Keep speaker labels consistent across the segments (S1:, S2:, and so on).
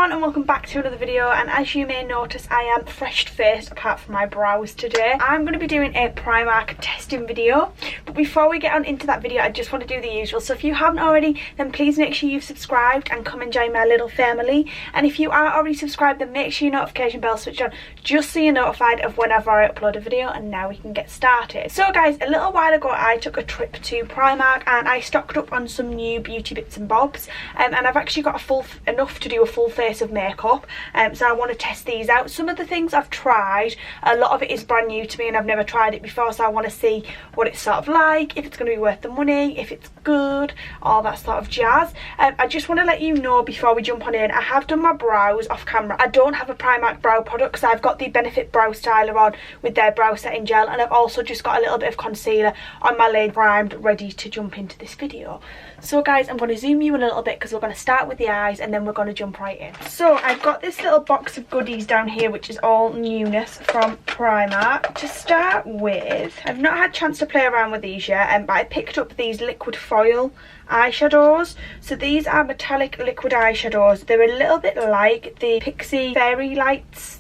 S1: everyone and welcome back to another video, and as you may notice I am fresh faced apart from my brows today. I'm going to be doing a Primark testing video, but before we get on into that video I just want to do the usual. So if you haven't already, then please make sure you've subscribed and come and join my little family, and if you are already subscribed then make sure your notification bell switched on just so you're notified of whenever I upload a video. And now we can get started. So guys, a little while ago I took a trip to Primark and I stocked up on some new beauty bits and bobs, and I've actually got enough to do a full face of makeup, so I want to test these out. Some of the things I've tried, a lot of it is brand new to me and I've never tried it before, so I want to see what it's sort of like, if it's going to be worth the money, if it's good, all that sort of jazz. I just want to let you know before we jump on in, I have done my brows off camera. I don't have a Primark brow product because I've got the Benefit Brow Styler on with their brow setting gel, and I've also just got a little bit of concealer on my lid, primed, ready to jump into this video. So guys, I'm going to zoom you in a little bit because we're going to start with the eyes and then we're going to jump right in. So I've got this little box of goodies down here which is all newness from Primark. To start with, I've not had a chance to play around with these yet, but I picked up these liquid foil eyeshadows. So these are metallic liquid eyeshadows. They're a little bit like the Pixie Fairy Lights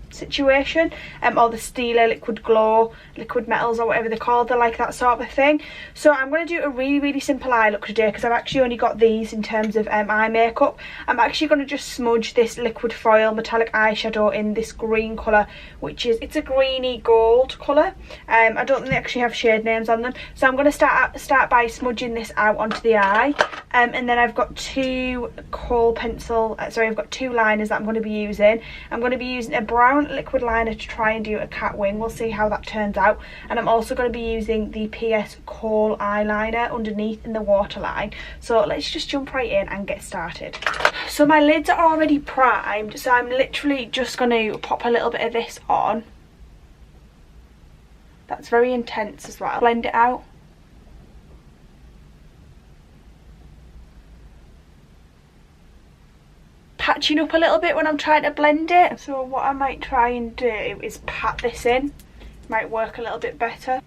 S1: situation, or the Stila Liquid Glow, Liquid Metals or whatever they're called. They're like that sort of a thing. So I'm going to do a really simple eye look today because I've actually only got these in terms of eye makeup. I'm actually going to just smudge this liquid foil metallic eyeshadow in this green colour, which is, it's a greeny gold colour. I don't think they actually have shade names on them, so I'm going to start by smudging this out onto the eye, and then I've got two I've got two liners that I'm going to be using. I'm going to be using a brown liquid liner to try and do a cat wing. We'll see how that turns out, and I'm also going to be using the PS Kohl eyeliner underneath in the waterline. So let's just jump right in and get started. So my lids are already primed, so I'm literally just going to pop a little bit of this on. That's very intense as well. Blend it out. Patching up a little bit when I'm trying to blend it. So what I might try and do is pat this in. Might work a little bit better.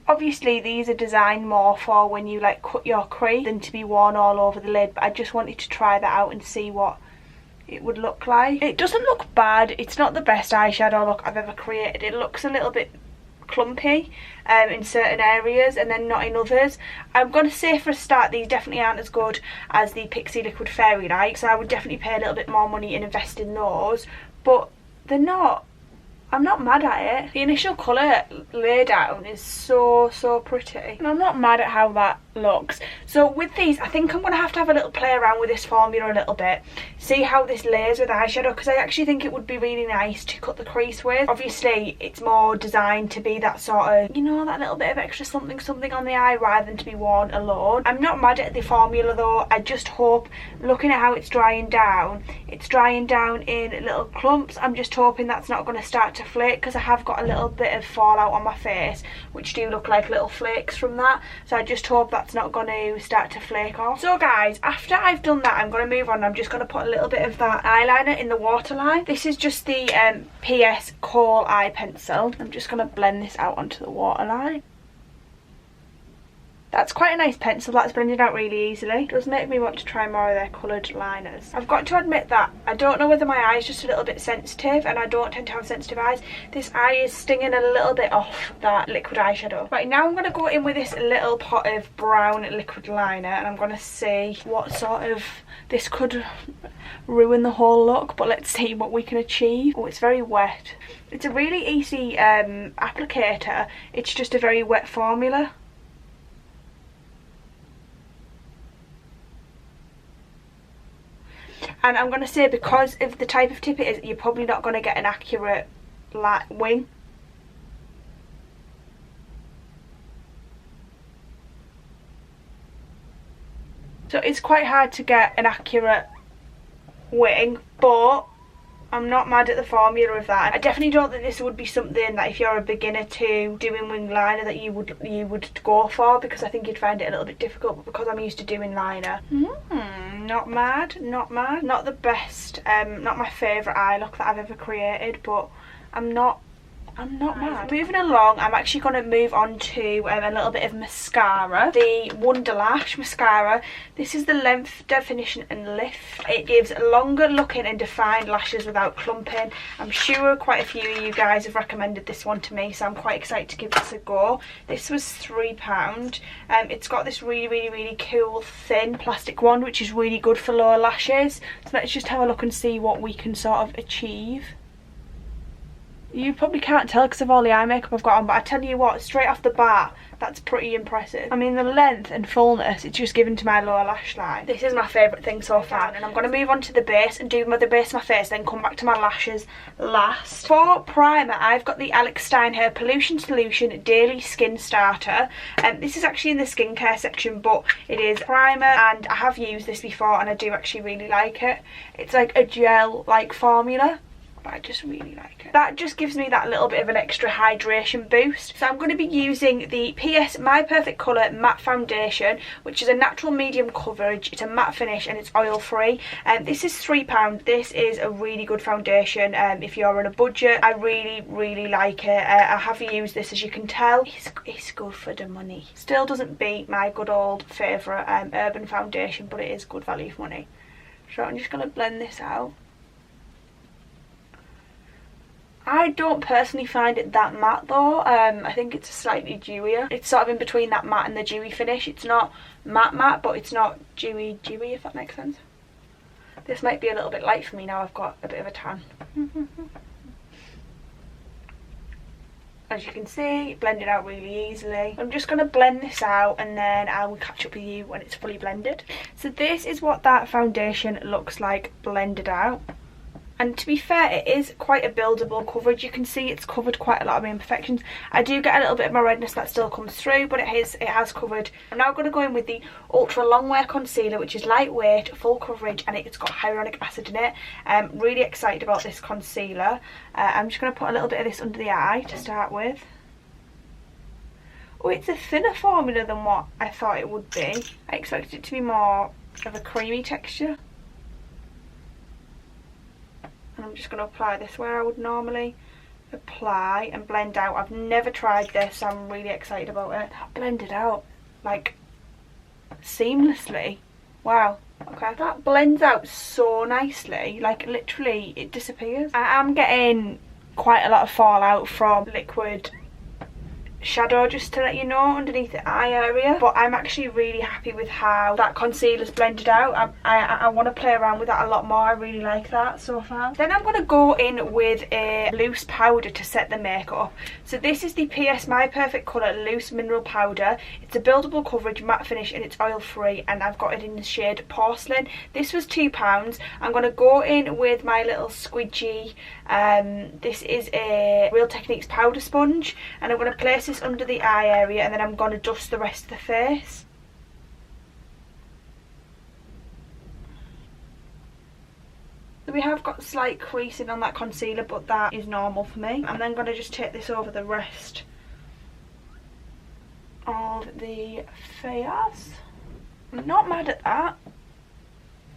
S1: Obviously these are designed more for when you like cut your crease than to be worn all over the lid, but I just wanted to try that out and see what it would look like. It doesn't look bad. It's not the best eyeshadow look I've ever created. It looks a little bit clumpy in certain areas and then not in others. I'm going to say for a start these definitely aren't as good as the Pixie Liquid Fairy Light, so I would definitely pay a little bit more money and invest in those, but they're not, I'm not mad at it. The initial colour lay down is so pretty, and I'm not mad at how that looks. So with these I think I'm going to have a little play around with this formula a little bit, see how this lays with eyeshadow, because I actually think it would be really nice to cut the crease with. Obviously it's more designed to be that sort of, you know, that little bit of extra something on the eye rather than to be worn alone. I'm not mad at the formula though. I just hope, looking at how it's drying down in little clumps. I'm just hoping that's not going to start to flake, because I have got a little bit of fallout on my face which do look like little flakes from that, so I just hope that's not going to start to flake off. So guys, after I've done that I'm going to move on. I'm just going to put a little bit of that eyeliner in the waterline. This is just the PS Kohl eye pencil. I'm just going to blend this out onto the waterline. That's quite a nice pencil, that's blended out really easily. It does make me want to try more of their coloured liners. I've got to admit that I don't know whether my eye is just a little bit sensitive, and I don't tend to have sensitive eyes. This eye is stinging a little bit off that liquid eyeshadow. Right, now I'm going to go in with this little pot of brown liquid liner, and I'm going to see what sort of, this could ruin the whole look, but let's see what we can achieve. Oh, it's very wet. It's a really easy applicator, it's just a very wet formula. And I'm going to say, because of the type of tip it is, you're probably not going to get an accurate wing. So it's quite hard to get an accurate wing, but I'm not mad at the formula of that. I definitely don't think this would be something that if you're a beginner to doing wing liner that you would go for, because I think you'd find it a little bit difficult, but because I'm used to doing liner, not mad, not the best, not my favourite eye look that I've ever created, but I'm not I'm not mad. Moving along, I'm actually going to move on to a little bit of mascara. The Wonderlash mascara. This is the length, definition and lift. It gives longer looking and defined lashes without clumping. I'm sure quite a few of you guys have recommended this one to me, so I'm quite excited to give this a go. This was £3. It's got this really cool thin plastic wand, which is really good for lower lashes. So let's just have a look and see what we can sort of achieve. You probably can't tell because of all the eye makeup I've got on, but I tell you what, straight off the bat, that's pretty impressive. I mean, the length and fullness, it's just given to my lower lash line. This is my favourite thing so far, and I'm going to move on to the base and do the base of my face, then come back to my lashes last. For primer, I've got the Alex Stein Hair Pollution Solution Daily Skin Starter. This is actually in the skincare section, but it is primer, and I have used this before, and I do actually really like it. It's like a gel-like formula, but I just really like it. That just gives me that little bit of an extra hydration boost. So I'm going to be using the PS My Perfect Colour Matte Foundation, which is a natural medium coverage. It's a matte finish and it's oil free. This is £3. This is a really good foundation if you're on a budget. I really like it. I have used this, as you can tell. It's good for the money. Still doesn't beat my good old favourite Urban foundation, but it is good value for money. So I'm just going to blend this out. I don't personally find it that matte though. I think it's slightly dewier. It's sort of in between that matte and the dewy finish. It's not matte, but it's not dewy, if that makes sense. This might be a little bit light for me now. I've got a bit of a tan. As you can see, blended out really easily. I'm just going to blend this out and then I will catch up with you when it's fully blended. So this is what that foundation looks like blended out. And to be fair, it is quite a buildable coverage. You can see it's covered quite a lot of my imperfections. I do get a little bit of my redness that still comes through, but it has covered. I'm now going to go in with the Ultra Longwear Concealer, which is lightweight, full coverage, and it's got hyaluronic acid in it. I'm really excited about this concealer. I'm just going to put a little bit of this under the eye to start with. Oh, it's a thinner formula than what I thought it would be. I expected it to be more of a creamy texture. And I'm just going to apply this where I would normally apply and blend out. I've never tried this, so I'm really excited about it. That blended out like seamlessly. Wow. Okay, that blends out so nicely, like literally it disappears. I am getting quite a lot of fallout from liquid shadow, just to let you know, underneath the eye area, but I'm actually really happy with how that concealer's blended out. I want to play around with that a lot more. I really like that so far. Then I'm going to go in with a loose powder to set the makeup. So this is the PS My Perfect Colour Loose Mineral Powder. It's a buildable coverage matte finish and it's oil free, and I've got it in the shade Porcelain. This was £2. I'm going to go in with my little squidgy. This is a Real Techniques powder sponge, and I'm going to place this under the eye area, and then I'm going to dust the rest of the face. So we have got slight creasing on that concealer, but that is normal for me. I'm then going to just take this over the rest of the face. I'm not mad at that.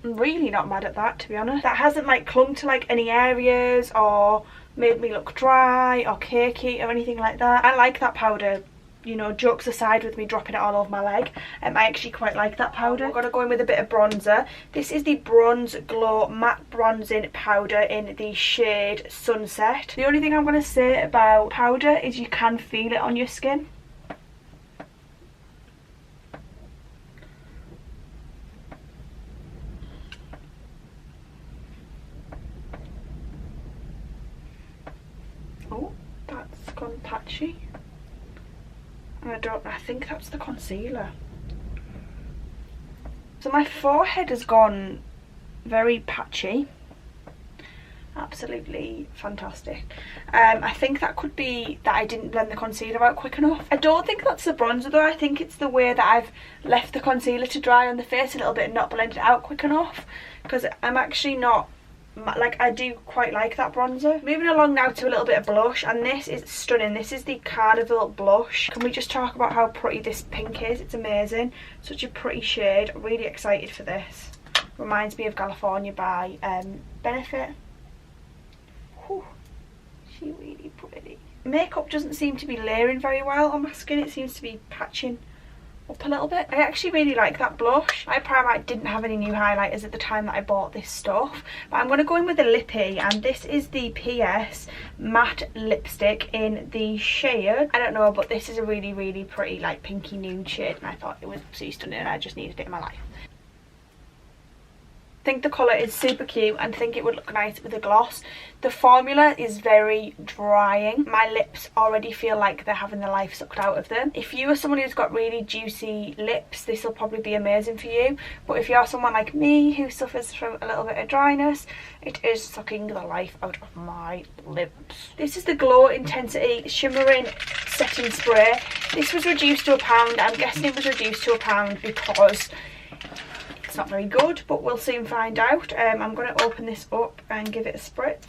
S1: I'm really not mad at that, to be honest. That hasn't like clung to like any areas or made me look dry or cakey or anything like that. I like that powder, you know, jokes aside with me dropping it all over my leg. I actually quite like that powder. I'm going to go in with a bit of bronzer. This is the Bronze Glow Matte Bronzing Powder in the shade Sunset. The only thing I'm going to say about powder is you can feel it on your skin. Oh, that's gone patchy. I think that's the concealer. So my forehead has gone very patchy. Absolutely fantastic. I think that could be that I didn't blend the concealer out quick enough. I don't think that's the bronzer though. I think it's the way that I've left the concealer to dry on the face a little bit and not blended it out quick enough, because I'm actually not, like, I do quite like that bronzer. Moving along now to a little bit of blush, and this is stunning. This is the Carnival blush. Can we just talk about how pretty this pink is? It's amazing. Such a pretty shade. Really excited for this. Reminds me of California by Benefit. Whew. She really pretty. makeup doesn't seem to be layering very well on my skin. It seems to be patching up a little bit. I actually really like that blush. My Primark didn't have any new highlighters at the time that I bought this stuff, but I'm going to go in with a lippy, and this is the PS matte lipstick in the shade, I don't know, but this is a really pretty like pinky nude shade, and I thought it was absolutely stunning and I just needed it in my life. I think the colour is super cute and I think it would look nice with a gloss. The formula is very drying. My lips already feel like they're having the life sucked out of them. If you are someone who's got really juicy lips, this will probably be amazing for you. But if you're someone like me who suffers from a little bit of dryness, it is sucking the life out of my lips. This is the Glow Intensity Shimmering Setting Spray. This was reduced to £1. I'm guessing it was reduced to £1 because it's not very good, but we'll soon find out. I'm going to open this up and give it a spritz.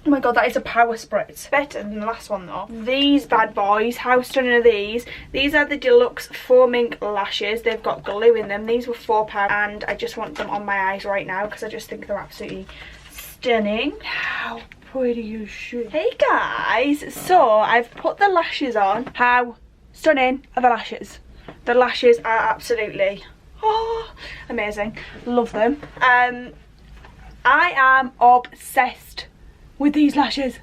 S1: Oh my god, that is a power spritz. Better than the last one though. These bad boys, how stunning are these? These are the Deluxe Foaming Lashes. They've got glue in them. These were £4 and I just want them on my eyes right now because I just think they're absolutely stunning. How pretty is she? Hey guys, so I've put the lashes on. How stunning are the lashes? The lashes are absolutely amazing. Love them. I am obsessed with these lashes.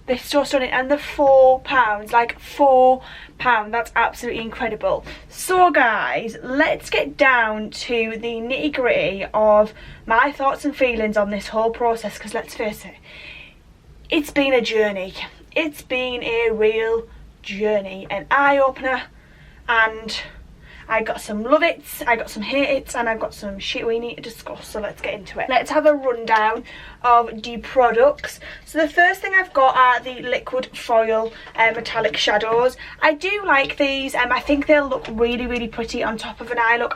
S1: They're so stunning and they're £4, like £4. That's absolutely incredible. So guys, let's get down to the nitty gritty of my thoughts and feelings on this whole process, because let's face it, it's been a journey. It's been a real journey, an eye-opener, and I got some love it's, I got some hate it's, and I've got some shit we need to discuss, so let's get into it. Let's have a rundown of the products. So the first thing I've got are the liquid foil metallic shadows. I do like these, I think they'll look really pretty on top of an eye look.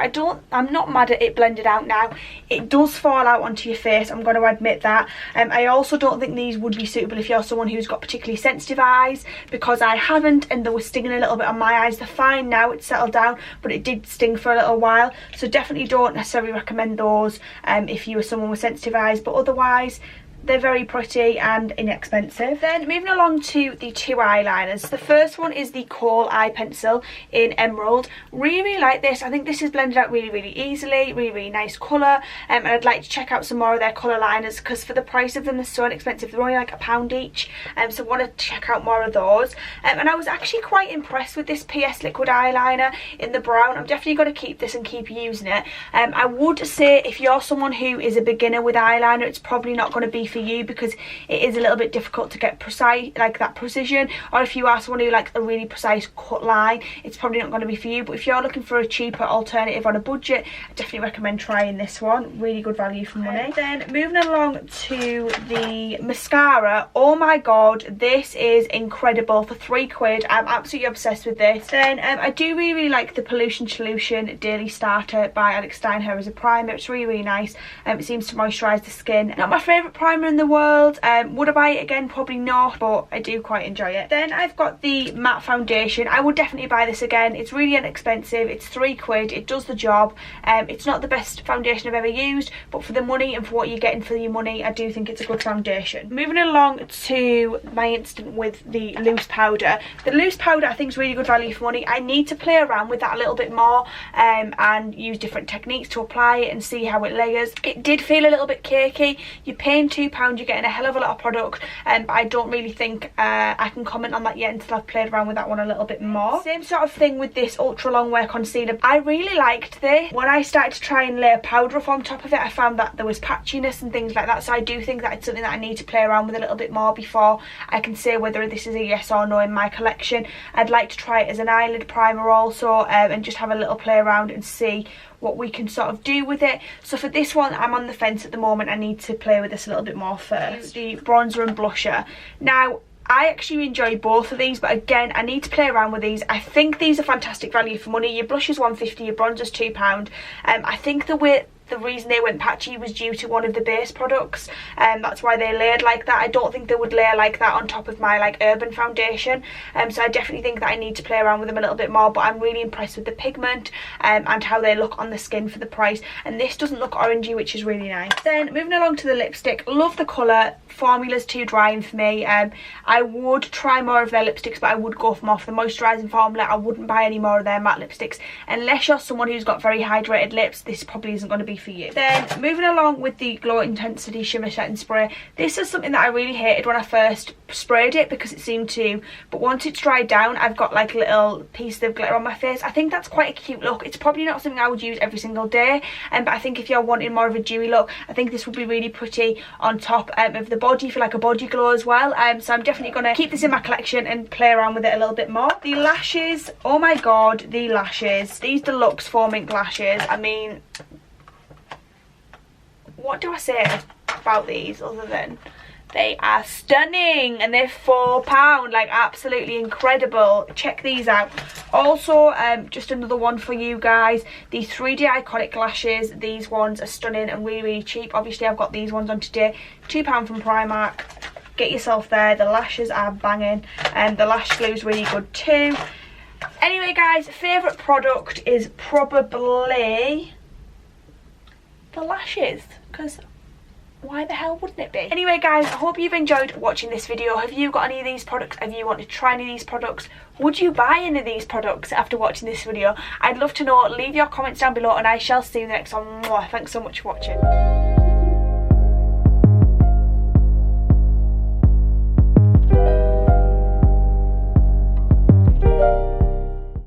S1: I'm not mad at it blended out now. It does fall out onto your face, I'm going to admit that. I also don't think these would be suitable if you're someone who's got particularly sensitive eyes, because I haven't, and they were stinging a little bit on my eyes. They're fine now, it's settled down, but it did sting for a little while, so definitely don't necessarily recommend those if you are someone with sensitive eyes, but otherwise they're very pretty and inexpensive. Then moving along to the two eyeliners. The first one is the Kohl Eye Pencil in Emerald. Really like this. I think this is blended out really easily. Really nice colour. And I'd like to check out some more of their colour liners, because for the price of them they're so inexpensive. They're only like £1 each. So I want to check out more of those. And I was actually quite impressed with this PS liquid eyeliner in the brown. I'm definitely going to keep this and keep using it. I would say if you're someone who is a beginner with eyeliner, it's probably not going to be for you, because it is a little bit difficult to get precise, like that precision. Or if you are someone who likes a really precise cut line, it's probably not going to be for you. But if you're looking for a cheaper alternative on a budget, I definitely recommend trying this one. Really good value for money. Then moving along to the mascara. Oh my god, this is incredible for £3. I'm absolutely obsessed with this. Then I do really like the Pollution Solution Daily Starter by Alex Steinher as a primer. It's really nice. It seems to moisturise the skin. Not my favourite primer in the world. Would I buy it again? Probably not, but I do quite enjoy it. Then I've got the matte foundation. I would definitely buy this again. It's really inexpensive. It's £3. It does the job. It's not the best foundation I've ever used, but for the money and for what you're getting for your money, I do think it's a good foundation. Moving along to my instant with the loose powder. The loose powder I think is really good value for money. I need to play around with that a little bit more and use different techniques to apply it and see how it layers. It did feel a little bit cakey. You're paying £2, you're getting a hell of a lot of product, but I don't really think I can comment on that yet until I've played around with that one a little bit more. Same sort of thing with this ultra long wear concealer. I really liked this. When I started to try and layer powder up on top of it, I found that there was patchiness and things like that, so I do think that it's something that I need to play around with a little bit more before I can say whether this is a yes or no in my collection. I'd like to try it as an eyelid primer also, and just have a little play around and see what we can sort of do with it. So for this one, I'm on the fence at the moment. I need to play with this a little bit more first. The bronzer and blusher. Now, I actually enjoy both of these, but again, I need to play around with these. I think these are fantastic value for money. Your blush is £1.50, your bronzer's £2. I think the way the reason they went patchy was due to one of the base products, and that's why they layered like that. I don't think they would layer like that on top of my like urban foundation, so I definitely think that I need to play around with them a little bit more. But I'm really impressed with the pigment and how they look on the skin for the price, and this doesn't look orangey, which is really nice. Then moving along to the lipstick, love the colour. Formula's too drying for me. I would try more of their lipsticks, but I would go for more for the moisturising formula. I wouldn't buy any more of their matte lipsticks unless you're someone who's got very hydrated lips. This probably isn't going to be for you. Then moving along with the Glow Intensity Shimmer Setting Spray, this is something that I really hated when I first sprayed it because it seemed to, but once it's dried down I've got like a little piece of glitter on my face. I think that's quite a cute look. It's probably not something I would use every single day, but I think if you're wanting more of a dewy look, I think this would be really pretty on top of the body for like a body glow as well. So I'm definitely going to keep this in my collection and play around with it a little bit more. The lashes, oh my god, the lashes, these deluxe foam ink lashes. I mean, what do I say about these other than they are stunning, and they're £4, like absolutely incredible. Check these out. Also, just another one for you guys, the 3D Iconic lashes. These ones are stunning and really, really cheap. Obviously I've got these ones on today, £2 from Primark. Get yourself there. The lashes are banging, and the lash glue is really good too. Anyway guys, favourite product is probably the lashes, because why the hell wouldn't it be? Anyway guys, I hope you've enjoyed watching this video. Have you got any of these products? Have you wanted to try any of these products? Would you buy any of these products after watching this video? I'd love to know. Leave your comments down below and I shall see you in the next one. Thanks so much for watching.